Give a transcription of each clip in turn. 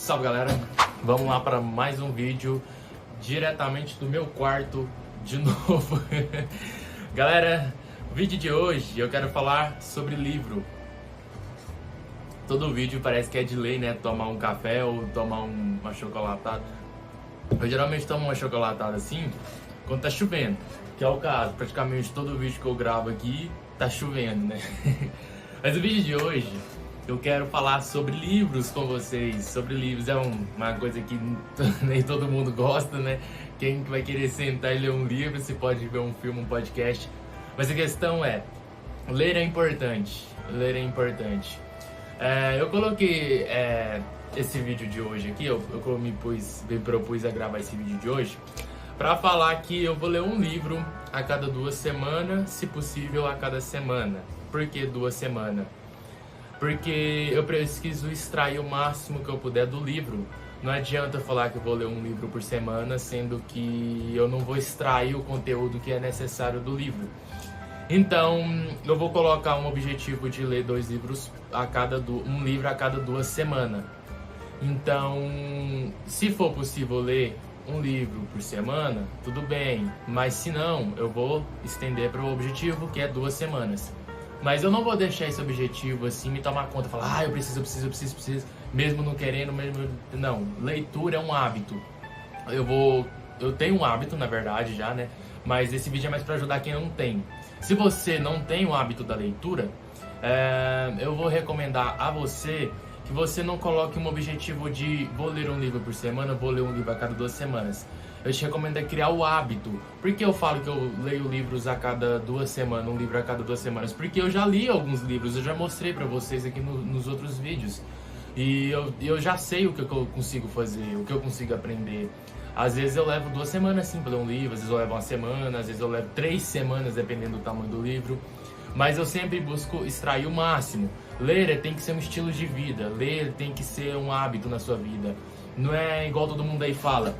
Salve galera, vamos lá para mais um vídeo diretamente do meu quarto de novo. Galera, o vídeo de hoje eu quero falar sobre livro. Todo vídeo parece que é de lei, né? Tomar um café ou tomar uma chocolatada. Eu geralmente tomo uma chocolatada assim quando tá chovendo, que é o caso. Praticamente todo vídeo que eu gravo aqui tá chovendo, né? Mas o vídeo de hoje eu quero falar sobre livros com vocês. Sobre livros é uma coisa que nem todo mundo gosta, né? Quem vai querer sentar e ler um livro, se pode ver um filme, um podcast. Mas a questão é, ler é importante. Ler é importante. Eu coloquei esse vídeo de hoje aqui, eu me propus a gravar esse vídeo de hoje para falar que eu vou ler um livro a cada 2 semanas, se possível a cada semana. Por que 2 semanas? Porque eu preciso extrair o máximo que eu puder do livro. Não adianta eu falar que eu vou ler um livro por semana, sendo que eu não vou extrair o conteúdo que é necessário do livro. Então, eu vou colocar um objetivo de ler um livro a cada 2 semanas. Então, se for possível ler um livro por semana, tudo bem. Mas se não, eu vou estender para o objetivo, que é 2 semanas. Mas eu não vou deixar esse objetivo assim me tomar conta, falar, eu preciso, mesmo não querendo, mesmo... Não, leitura é um hábito. Eu tenho um hábito, na verdade, já, né? Mas esse vídeo é mais para ajudar quem não tem. Se você não tem o hábito da leitura, eu vou recomendar a você que você não coloque um objetivo de vou ler um livro por semana, vou ler um livro a cada 2 semanas. Eu te recomendo criar o hábito. Por que eu falo que eu leio livros a cada 2 semanas, um livro a cada 2 semanas? Porque eu já li alguns livros, eu já mostrei pra vocês aqui nos outros vídeos. E eu já sei o que eu consigo fazer, o que eu consigo aprender. Às vezes eu levo 2 semanas sim pra ler um livro, às vezes eu levo 1 semana, às vezes eu levo 3 semanas, dependendo do tamanho do livro. Mas eu sempre busco extrair o máximo. Ler tem que ser um estilo de vida, ler tem que ser um hábito na sua vida. Não é igual todo mundo aí fala.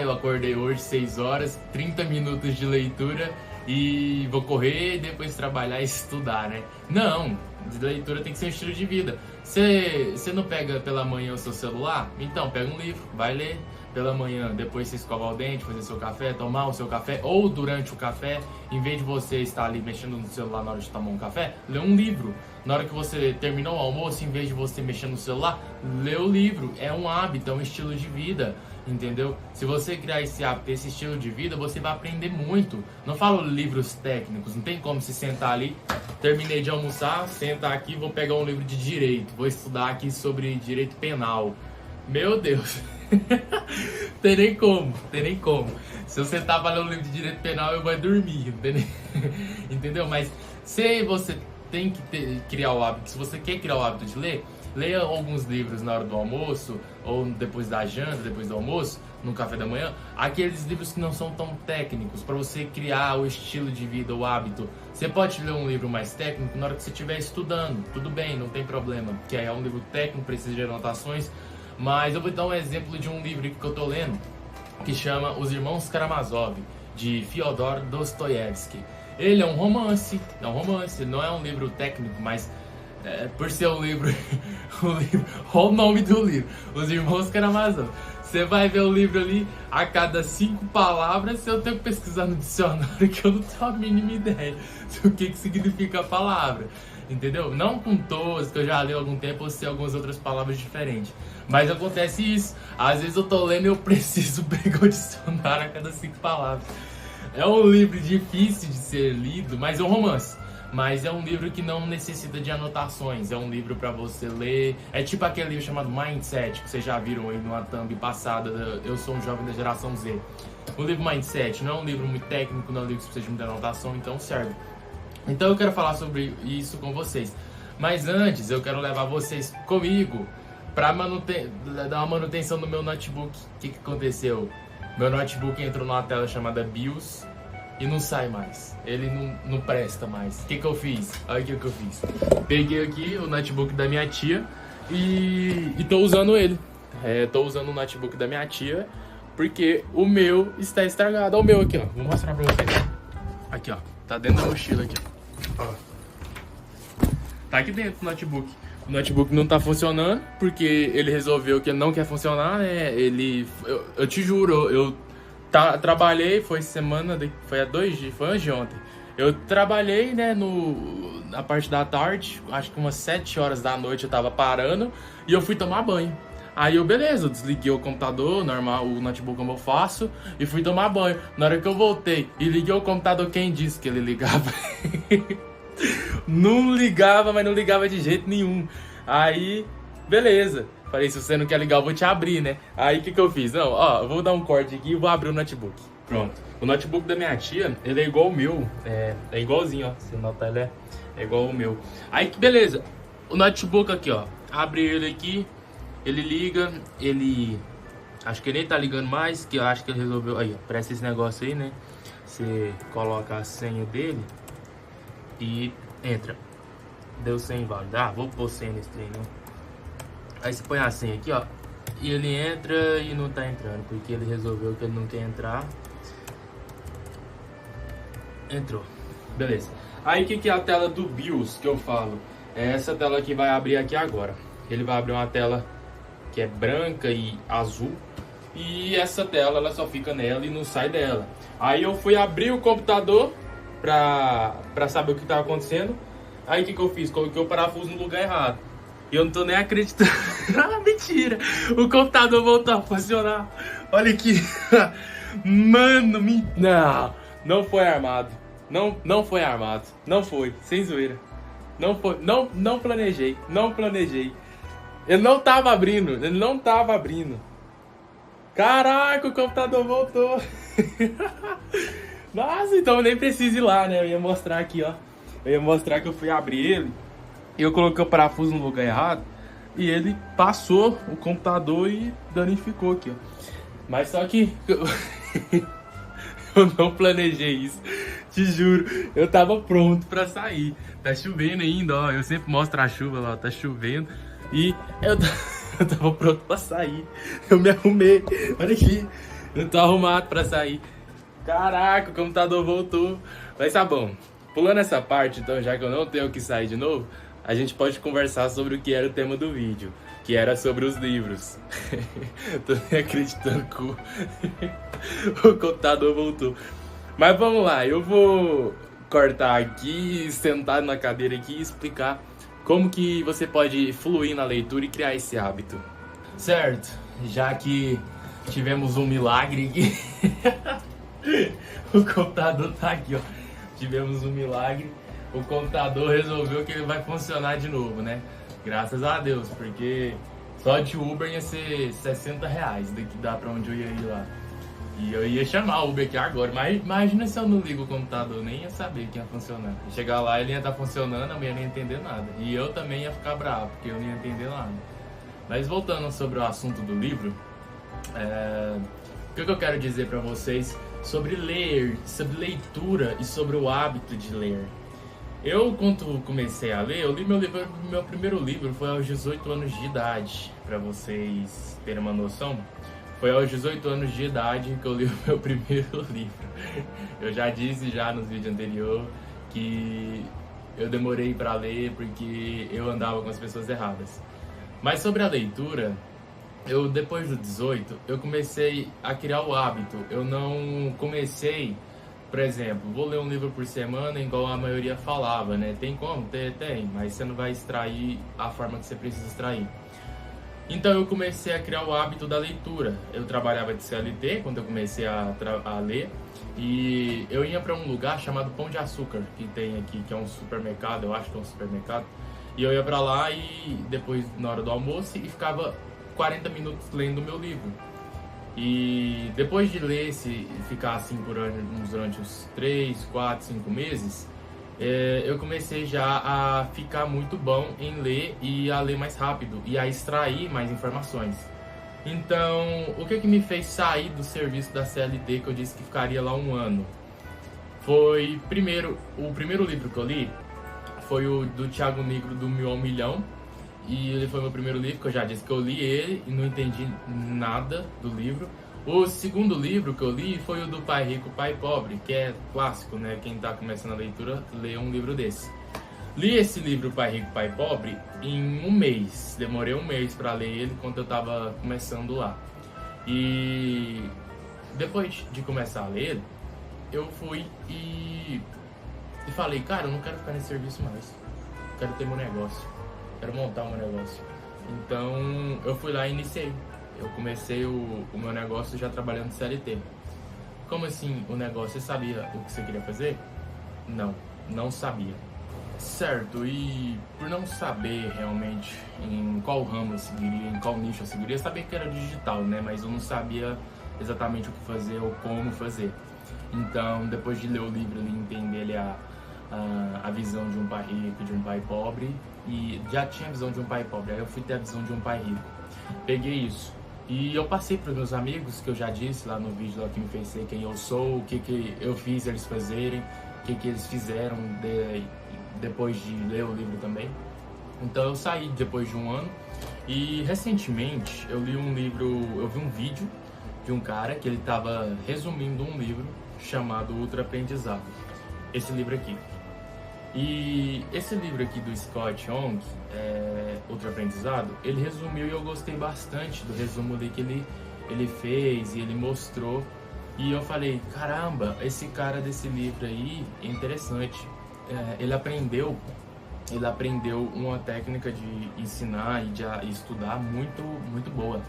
Eu acordei hoje 6 horas, 30 minutos de leitura e vou correr, depois trabalhar e estudar, né? Não, leitura tem que ser um estilo de vida. Você não pega pela manhã o seu celular? Então, pega um livro, vai ler pela manhã, depois você escovar o dente, fazer seu café, tomar o seu café, ou durante o café, em vez de você estar ali mexendo no celular na hora de tomar um café, lê um livro. Na hora que você terminou o almoço, em vez de você mexer no celular, lê o livro. É um hábito, é um estilo de vida, entendeu? Se você criar esse hábito, esse estilo de vida, você vai aprender muito. Não falo livros técnicos, não tem como se sentar ali, terminei de almoçar, sentar aqui, vou pegar um livro de direito, vou estudar aqui sobre direito penal. Meu Deus, tem nem como. Se eu sentar para ler um livro de direito penal, eu vou dormir, entendeu? Mas se você tem que criar o hábito, se você quer criar o hábito de ler, leia alguns livros na hora do almoço, ou depois da janta, depois do almoço, no café da manhã, aqueles livros que não são tão técnicos, para você criar o estilo de vida, o hábito. Você pode ler um livro mais técnico na hora que você estiver estudando, tudo bem, não tem problema, porque é um livro técnico, precisa de anotações, mas eu vou dar um exemplo de um livro que eu tô lendo, que chama Os Irmãos Karamazov, de Fyodor Dostoiévski. Ele é um romance, não é um livro técnico, mas por ser um livro, olha o nome do livro, Os Irmãos Karamazov. Você vai ver o livro ali, a cada 5 palavras eu tenho que pesquisar no dicionário, que eu não tenho a mínima ideia do que significa a palavra, entendeu? Não com todos, que eu já li há algum tempo, eu sei algumas outras palavras diferentes. Mas acontece isso, às vezes eu tô lendo e eu preciso pegar o dicionário a cada 5 palavras. É um livro difícil de ser lido, mas é um romance. Mas é um livro que não necessita de anotações, é um livro para você ler. É tipo aquele livro chamado Mindset, que vocês já viram aí numa thumb passada, Eu Sou um Jovem da Geração Z. O livro Mindset não é um livro muito técnico, não é um livro que precisa de muita anotação, então serve. Então eu quero falar sobre isso com vocês. Mas antes eu quero levar vocês comigo para dar uma manutenção no meu notebook. O que aconteceu? Meu notebook entrou numa tela chamada BIOS e não sai mais. Ele não presta mais. O que eu fiz? Olha o que eu fiz. Peguei aqui o notebook da minha tia e tô usando ele. Tô usando o notebook da minha tia porque o meu está estragado. Olha o meu aqui, ó. Vou mostrar pra vocês. Aqui, ó. Tá dentro da mochila aqui, ó. Tá aqui dentro do notebook. O notebook não tá funcionando, porque ele resolveu que ele não quer funcionar, né? Eu te juro, trabalhei, foi semana, foi há 2 dias, foi antes de ontem. Eu trabalhei, né, na parte da tarde, acho que umas 7 horas da noite eu tava parando e eu fui tomar banho. Aí beleza, eu desliguei o computador, normal, o notebook como eu faço, e fui tomar banho. Na hora que eu voltei e liguei o computador, quem disse que ele ligava? Não ligava, mas não ligava de jeito nenhum. Aí, beleza. Falei, se você não quer ligar, eu vou te abrir, né? Aí, o que eu fiz? Não, ó, eu vou dar um corte aqui e vou abrir o notebook. Pronto. O notebook da minha tia, ele é igual o meu. É igualzinho, ó. Se notar, ele é igual o meu. Aí, beleza. O notebook aqui, ó. Abre ele aqui. Ele liga. Acho que ele nem tá ligando mais, que eu acho que ele resolveu... Aí, ó. Presta esse negócio aí, né? Você coloca a senha dele e entra. Deu senha inválida. Ah, vou pôr senha nesse trem, né? Aí você põe a senha aqui, ó. E ele entra e não tá entrando, porque ele resolveu que ele não quer entrar. Entrou. Beleza. Aí o que é a tela do BIOS que eu falo? É essa tela que vai abrir aqui agora. Ele vai abrir uma tela que é branca e azul. E essa tela, ela só fica nela e não sai dela. Aí eu fui abrir o computador pra saber o que tava acontecendo. Aí o que eu fiz? Coloquei o parafuso no lugar errado. E eu não tô nem acreditando. Ah, mentira! O computador voltou a funcionar. Olha aqui. Mano, não foi armado. Não foi armado. Não foi. Sem zoeira. Não foi. Não planejei. Não planejei. Ele não tava abrindo. Caraca, o computador voltou. Nossa, então eu nem preciso ir lá, né? Eu ia mostrar aqui, ó. Eu ia mostrar que eu fui abrir ele. E eu coloquei o parafuso no lugar errado. E ele passou o computador e danificou aqui, ó. Mas só que eu não planejei isso. Te juro, eu tava pronto pra sair. Tá chovendo ainda, ó. Eu sempre mostro a chuva lá, tá chovendo. E eu tava pronto pra sair. Eu me arrumei. Olha aqui. Eu tô arrumado pra sair. Caraca, o computador voltou. Mas tá bom. Pulando essa parte, então, já que eu não tenho que sair de novo, a gente pode conversar sobre o que era o tema do vídeo, que era sobre os livros. Tô nem acreditando que o computador voltou. Mas vamos lá, eu vou cortar aqui, sentar na cadeira aqui e explicar como que você pode fluir na leitura e criar esse hábito. Certo, já que tivemos um milagre aqui, o computador tá aqui, ó. Tivemos um milagre, o computador resolveu que ele vai funcionar de novo, né? Graças a Deus, porque só de Uber ia ser R$60 daqui dá pra onde eu ia ir lá. E eu ia chamar o Uber aqui agora, mas imagina se eu não ligo o computador, nem ia saber que ia funcionar. Chegar lá, ele ia estar funcionando, eu não ia entender nada. E eu também ia ficar bravo, porque eu não ia entender nada. Mas voltando sobre o assunto do livro, o que eu quero dizer pra vocês sobre ler, sobre leitura e sobre o hábito de ler. Eu, quando comecei a ler, eu li meu primeiro livro foi aos 18 anos de idade, pra vocês terem uma noção. Foi aos 18 anos de idade que eu li o meu primeiro livro. Eu já disse nos vídeos anteriores que eu demorei para ler porque eu andava com as pessoas erradas. Mas sobre a leitura, depois dos 18, eu comecei a criar o hábito. Eu não comecei, por exemplo, vou ler um livro por semana igual a maioria falava, né? Tem como? Tem, mas você não vai extrair a forma que você precisa extrair. Então eu comecei a criar o hábito da leitura. Eu trabalhava de CLT quando eu comecei a ler. E eu ia para um lugar chamado Pão de Açúcar, que tem aqui, que é um supermercado, eu acho que é um supermercado. E eu ia para lá e depois, na hora do almoço, e ficava 40 minutos lendo o meu livro. E depois de ler, ficar assim durante uns 3, 4, 5 meses, eu comecei já a ficar muito bom em ler e a ler mais rápido e a extrair mais informações. Então, o que me fez sair do serviço da CLT, que eu disse que ficaria lá 1 ano? Foi, o primeiro livro que eu li foi o do Thiago Negro, do 1000 ao Milhão. E ele foi meu primeiro livro, que eu já disse que eu li ele e não entendi nada do livro. O segundo livro que eu li foi o do Pai Rico, Pai Pobre, que é clássico, né? Quem tá começando a leitura, lê um livro desse. Li esse livro Pai Rico, Pai Pobre em um mês. Demorei um mês para ler ele enquanto eu estava começando lá. E depois de começar a ler, eu fui e falei, cara, eu não quero ficar nesse serviço mais. Quero ter meu negócio. Quero montar meu negócio. Então eu fui lá e iniciei. Eu comecei o meu negócio já trabalhando CLT. Como assim o negócio? Você sabia o que você queria fazer? Não sabia. Certo, e por não saber realmente em qual ramo eu seguiria, em qual nicho eu seguiria, eu sabia que era digital, né? Mas eu não sabia exatamente o que fazer ou como fazer. Então, depois de ler o livro e entender ali a visão de um pai rico, de um pai pobre, e já tinha a visão de um pai pobre, aí eu fui ter a visão de um pai rico. Peguei isso e eu passei para os meus amigos, que eu já disse lá no vídeo lá que me fez ser quem eu sou, o que eu fiz eles fazerem, o que eles fizeram depois de ler o livro também. Então eu saí depois de um ano e recentemente eu vi um vídeo de um cara que ele estava resumindo um livro chamado Ultra Aprendizado. Esse livro aqui. E esse livro aqui do Scott Young, Ultra Aprendizado, ele resumiu e eu gostei bastante do resumo ali que ele fez e ele mostrou. E eu falei, caramba, esse cara desse livro aí é interessante. Ele aprendeu uma técnica de ensinar e de estudar muito, muito boa.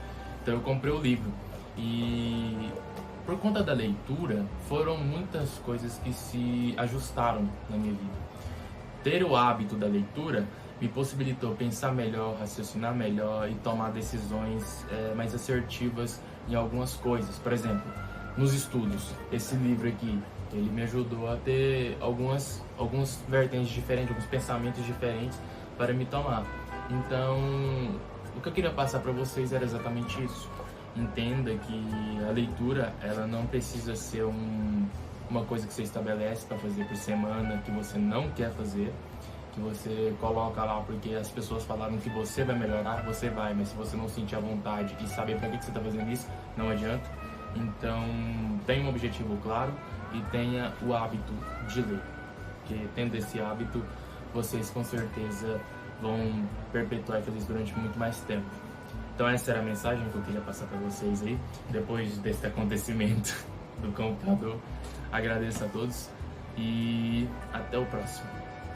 Então eu comprei o livro e por conta da leitura foram muitas coisas que se ajustaram na minha vida. Ter o hábito da leitura me possibilitou pensar melhor, raciocinar melhor e tomar decisões mais assertivas em algumas coisas. Por exemplo, nos estudos, esse livro aqui, ele me ajudou a ter algumas vertentes diferentes, alguns pensamentos diferentes para me tomar. Então, o que eu queria passar para vocês era exatamente isso. Entenda que a leitura, ela não precisa ser uma coisa que você estabelece para fazer por semana, que você não quer fazer, que você coloca lá porque as pessoas falaram que você vai melhorar, você vai, mas se você não sentir a vontade e saber para que você está fazendo isso, não adianta. Então, tenha um objetivo claro e tenha o hábito de ler, porque tendo esse hábito, vocês com certeza vão perpetuar e fazer isso durante muito mais tempo. Então essa era a mensagem que eu queria passar para vocês aí, depois desse acontecimento do computador. Agradeço a todos e até o próximo.